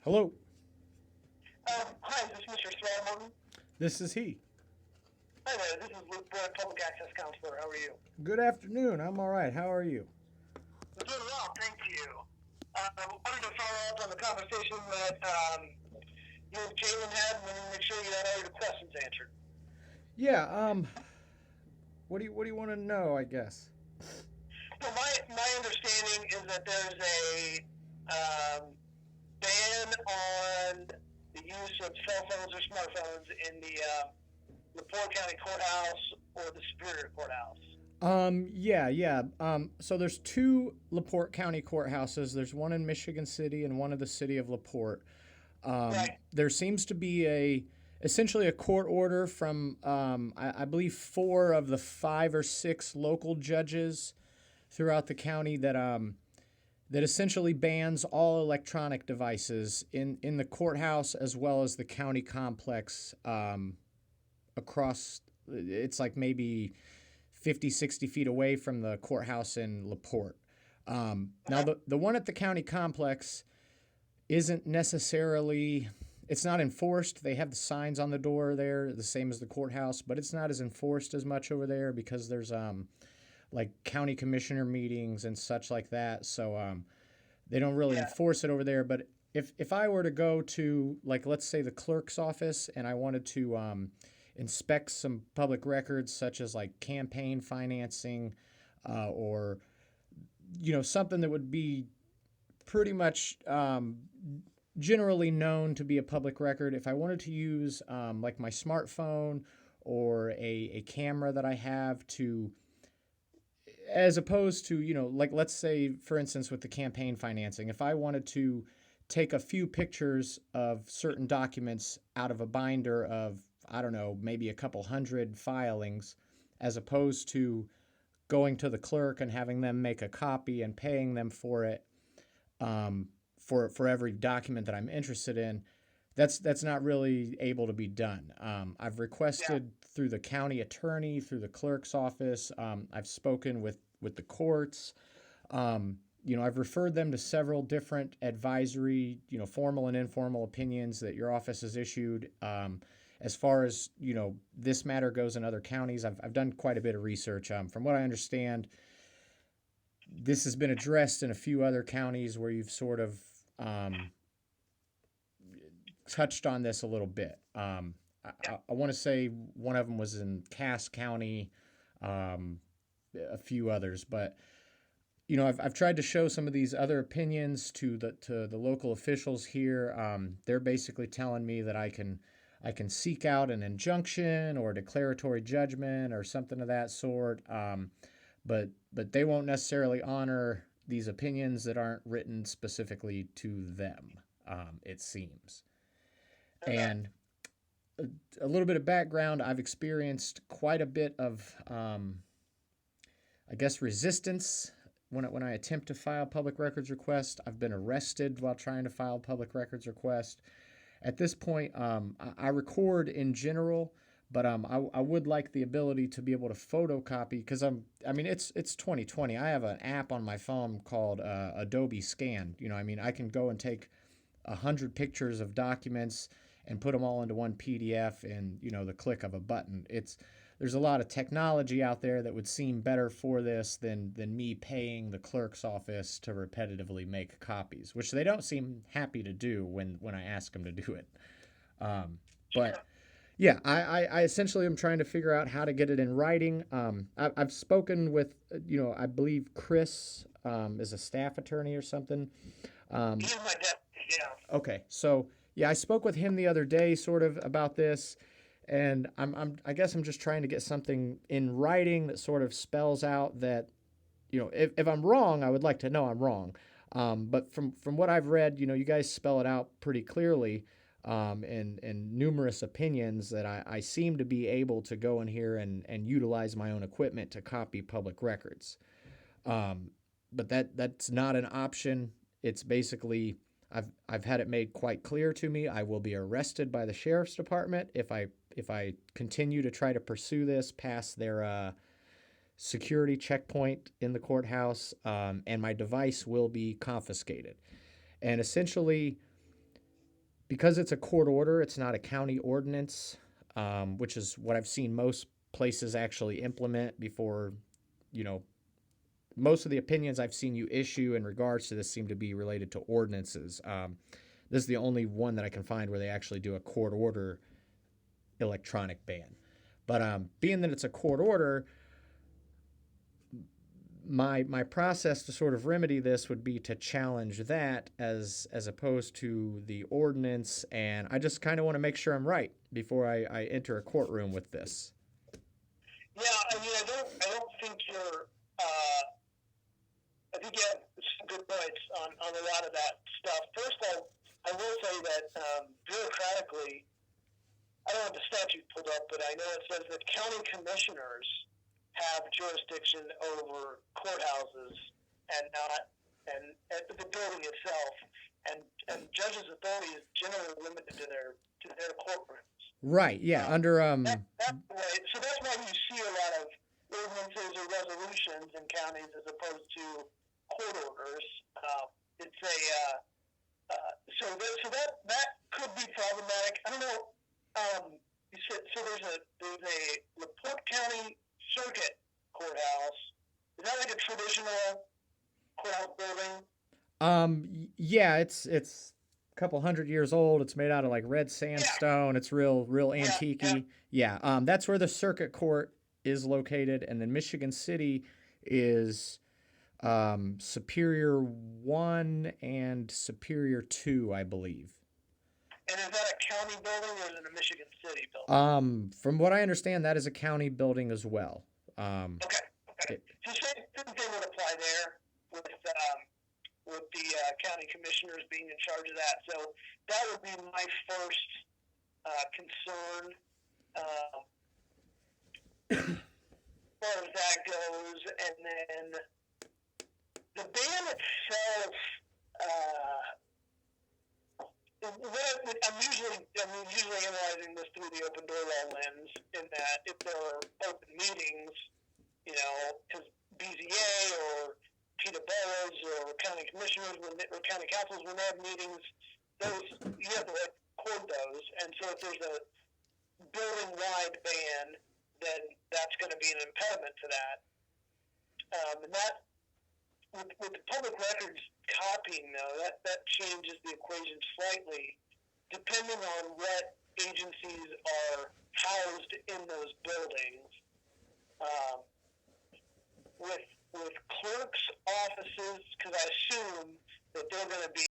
Hello, Hi, this is Mr. Throckmorton. this is he. Hi there, this is Luke Bird, Public Access Counselor. How are you? Good afternoon. I'm all right. How are you? I'm doing well, thank you. Wanted to follow up on the conversation that you and Jalen had and make sure you had all your questions answered. Yeah. What do you want to know? I guess. So my understanding is that there's a ban on the use of cell phones or smartphones in the LaPorte County Courthouse or the Superior Courthouse. Yeah. So there's two LaPorte County courthouses. There's one in Michigan City and one in the city of LaPorte. Right. There seems to be essentially a court order from I believe four of the five or six local judges throughout the county that essentially bans all electronic devices in the courthouse as well as the county complex across. It's like maybe 50, 60 feet away from the courthouse in LaPorte. Now, Okay. the one at the county complex isn't necessarily, it's not enforced. They have the signs on the door there, the same as the courthouse, but it's not as enforced as much over there because there's like county commissioner meetings and such like that. So they don't really Yeah. enforce it over there. But if I were to go to, like, let's say the clerk's office and I wanted to inspect some public records such as like campaign financing or something that would be pretty much generally known to be a public record. If I wanted to use like my smartphone or a camera that I have to, as opposed to, like let's say, for instance, with the campaign financing, if I wanted to take a few pictures of certain documents out of a binder of, I don't know, maybe a couple hundred filings, as opposed to going to the clerk and having them make a copy and paying them for it, um, for every document that I'm interested in, that's not really able to be done. I've Yeah. requested through the county attorney, through the clerk's office. I've spoken with the courts. I've referred them to several different advisory, formal and informal opinions that your office has issued. As far as this matter goes in other counties, I've done quite a bit of research. From what I understand, this has been addressed in a few other counties where you've sort of um, touched on this a little bit. Yeah. I want to say one of them was in Cass County, um, a few others, but I've tried to show some of these other opinions to the local officials here. They're basically telling me that I can seek out an injunction or a declaratory judgment or something of that sort. But they won't necessarily honor these opinions that aren't written specifically to them. It seems. Okay. And a little bit of background: I've experienced quite a bit of, I guess, resistance when I attempt to file public records request. I've been arrested while trying to file public records request. At this point, I record in general, but I would like the ability to be able to photocopy because it's 2020. I have an app on my phone called Adobe Scan. I can go and take 100 pictures of documents and put them all into one PDF in the click of a button. There's a lot of technology out there that would seem better for this than me paying the clerk's office to repetitively make copies, which they don't seem happy to do when I ask them to do it. But Sure. yeah, I essentially am trying to figure out how to get it in writing. I've spoken with, I believe Chris is a staff attorney or something. Um, He's my deputy. Yeah. Okay, so yeah, I spoke with him the other day, sort of about this, and I guess I'm just trying to get something in writing that sort of spells out that, if I'm wrong, I would like to know I'm wrong. But from what I've read, you guys spell it out pretty clearly, in numerous opinions that I seem to be able to go in here and utilize my own equipment to copy public records. Um, but that's not an option. It's basically, I've had it made quite clear to me I will be arrested by the sheriff's department if I continue to try to pursue this past their security checkpoint in the courthouse, and my device will be confiscated. And essentially, because it's a court order, it's not a county ordinance, which is what I've seen most places actually implement before, you know, most of the opinions I've seen you issue in regards to this seem to be related to ordinances. This is the only one that I can find where they actually do a court order electronic ban. But being that it's a court order, my process to sort of remedy this would be to challenge that as opposed to the ordinance, and I just kind of want to make sure I'm right before I enter a courtroom with this. Yeah, I mean, I don't think you're. I think you have some good points on a lot of that stuff. First of all, I will say that bureaucratically, I don't have the statute pulled up, but I know it says that county commissioners have jurisdiction over courthouses and not and the building itself, and judges' authority is generally limited to their courtrooms. Right. Yeah. Under That's right. So that's why you see a lot of ordinances or resolutions in counties as opposed to court orders. It's a so that could be problematic. I don't know. So there's a LaPorte County Circuit Courthouse. Is that like a traditional courthouse building? Yeah, it's a couple hundred years old. It's made out of like red sandstone. It's real antique-y. Yeah. That's where the circuit court is located, and then Michigan City is Superior 1 and Superior 2, I believe. And is that a county building or is it a Michigan City building? From what I understand, that is a county building as well. Okay. So same thing would apply there with the county commissioners being in charge of that. So that would be my first concern as far as that goes. And then the ban itself, I'm usually analyzing this through the open door law lens, in that if there are open meetings, because BZA or PETA boroughs or county commissioners or county councils, when they have meetings, those you have to record those. And so if there's a building-wide ban, then that's going to be an impediment to that. And that, with the public records copying, though, that changes the equation slightly, depending on what agencies are housed in those buildings. With clerks' offices, because I assume that they're going to be